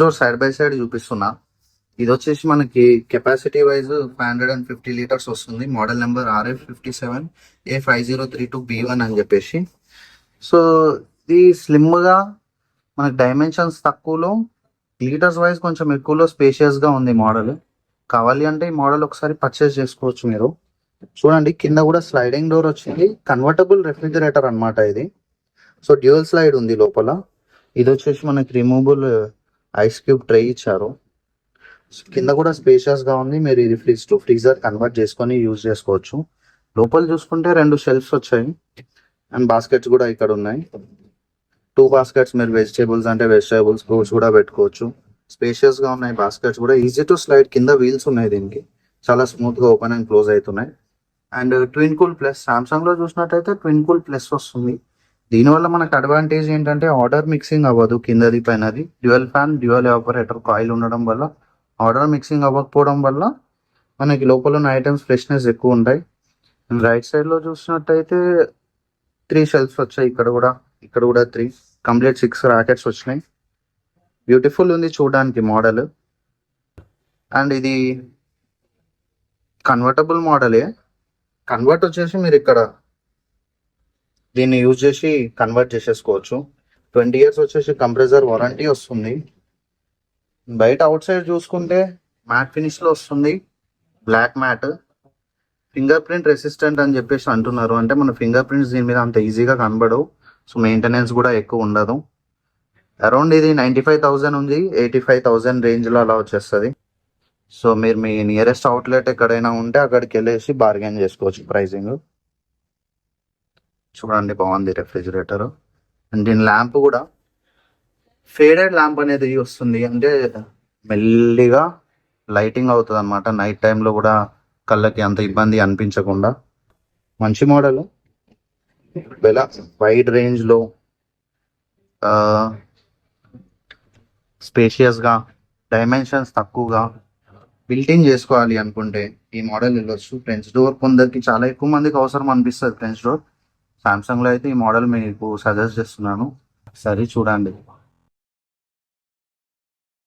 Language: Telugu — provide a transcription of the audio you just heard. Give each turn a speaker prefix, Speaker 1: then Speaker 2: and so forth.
Speaker 1: డోర్ సైడ్ బై సైడ్ చూపిస్తున్నా. ఇది వచ్చేసి మనకి కెపాసిటీ వైజ్ 550 లీటర్స్ వస్తుంది. మోడల్ నెంబర్ RF57A5032B1 అని చెప్పేసి. సో ఇది స్లిమ్ గా మనకి డైమెన్షన్స్ తక్కువలో, లీటర్స్ వైజ్ కొంచెం ఎక్కువలో స్పేషియస్ గా ఉంది మోడల్. కావాలి అంటే ఈ మోడల్ ఒకసారి పర్చేస్ చేసుకోవచ్చు మీరు. చూడండి కింద కూడా స్లైడింగ్ డోర్ వచ్చింది. కన్వర్టబుల్ రెఫ్రిజిరేటర్ అన్నమాట ఇది. సో డ్యూయల్ స్లైడ్ ఉంది లోపల. ఇది వచ్చేసి మనకి రిమూవబుల్ ఐస్ క్యూబ్ ట్రే ఇచ్చారు. కింద కూడా స్పేషియస్ గా ఉంది. మీరు ఇది ఫ్రిడ్జ్ టు ఫ్రీజర్ కన్వర్ట్ చేసుకొని యూజ్ చేసుకోవచ్చు. లోపల చూసుకుంటే 2 షెల్ఫ్స్ వచ్చాయి అండ్ బాస్కెట్స్ కూడా ఇక్కడ ఉన్నాయి. 2 బాస్కెట్స్ మీరు వెజిటేబుల్స్ అంటే వెజిటేబుల్స్, ఫ్రూట్స్ కూడా పెట్టుకోవచ్చు. స్పేషియస్ గా ఉన్నాయి బాస్కెట్స్ కూడా. ఈజీ టు స్లైడ్, కింద వీల్స్ ఉన్నాయి దీనికి. చాలా స్మూత్ గా ఓపెన్ అండ్ క్లోజ్ అవుతున్నాయి. And twin cool plus, Samsung లో చూసినట్టయితే ట్విన్ కూల్ ప్లస్ వస్తుంది. దీనివల్ల మనకు అడ్వాంటేజ్ ఏంటంటే ఆర్డర్ మిక్సింగ్ అవ్వదు. కిందది పైనది dual fan, dual evaporator coil ఉండడం వల్ల ఆర్డర్ మిక్సింగ్ అవ్వకపోవడం వల్ల మనకి లోపల ఉన్న ఐటమ్స్ ఫ్రెష్నెస్ ఎక్కువ ఉంటాయి. రైట్ సైడ్ లో చూసినట్టయితే 3 షెల్ఫ్స్ వచ్చాయి. ఇక్కడ కూడా 3 కంప్లీట్ 6 రాకెట్స్ వచ్చినాయి. బ్యూటిఫుల్ ఉంది చూడడానికి మోడల్. అండ్ ఇది కన్వర్టబుల్ మోడలే. కన్వర్ట్ వచ్చేసి మీరు ఇక్కడ దీన్ని యూజ్ చేసి కన్వర్ట్ చేసేసుకోవచ్చు. 20 years వచ్చేసి కంప్రెసర్ వారంటీ వస్తుంది. బయట అవుట్ సైడ్ చూసుకుంటే మ్యాట్ ఫినిష్ లో వస్తుంది, black matte. Fingerprint resistant అని చెప్పేసి అంటున్నారు. అంటే మన ఫింగర్ ప్రింట్స్ దీని మీద అంత ఈజీగా కనబడవు. సో మెయింటెనెన్స్ కూడా ఎక్కువ ఉండదు. అరౌండ్ ఇది 95,000 ఉంది, 85,000 రేంజ్ లో అలా వచ్చేస్తుంది. సో మీరు మీ నియరెస్ట్ అవుట్లెట్ ఎక్కడైనా ఉంటే అక్కడికి వెళ్ళేసి బార్గెన్ చేసుకోవచ్చు ప్రైసింగ్. చూడండి బాగుంది రెఫ్రిజిరేటర్. అండ్ దీని ల్యాంప్ కూడా ఫేడెడ్ ల్యాంప్ అనేది వస్తుంది. అంటే మెల్లిగా లైటింగ్ అవుతుంది అనమాట. నైట్ టైంలో కూడా కళ్ళకి అంత ఇబ్బంది అనిపించకుండా మంచి మోడల్. ఇలా వైడ్ రేంజ్లో స్పేషియస్గా, డైమెన్షన్స్ తక్కువగా బిల్టిన్ చేసుకోవాలి అనుకుంటే ఈ మోడల్ వెళ్ళొచ్చు. ఫ్రెంచ్ డోర్ కొందరికి చాలా ఎక్కువ మందికి అవసరం అనిపిస్తుంది ఫ్రెంచ్ డోర్. సామ్సంగ్లో అయితే ఈ మోడల్ మీకు సజెస్ట్ చేస్తున్నాను. సరే చూడండి.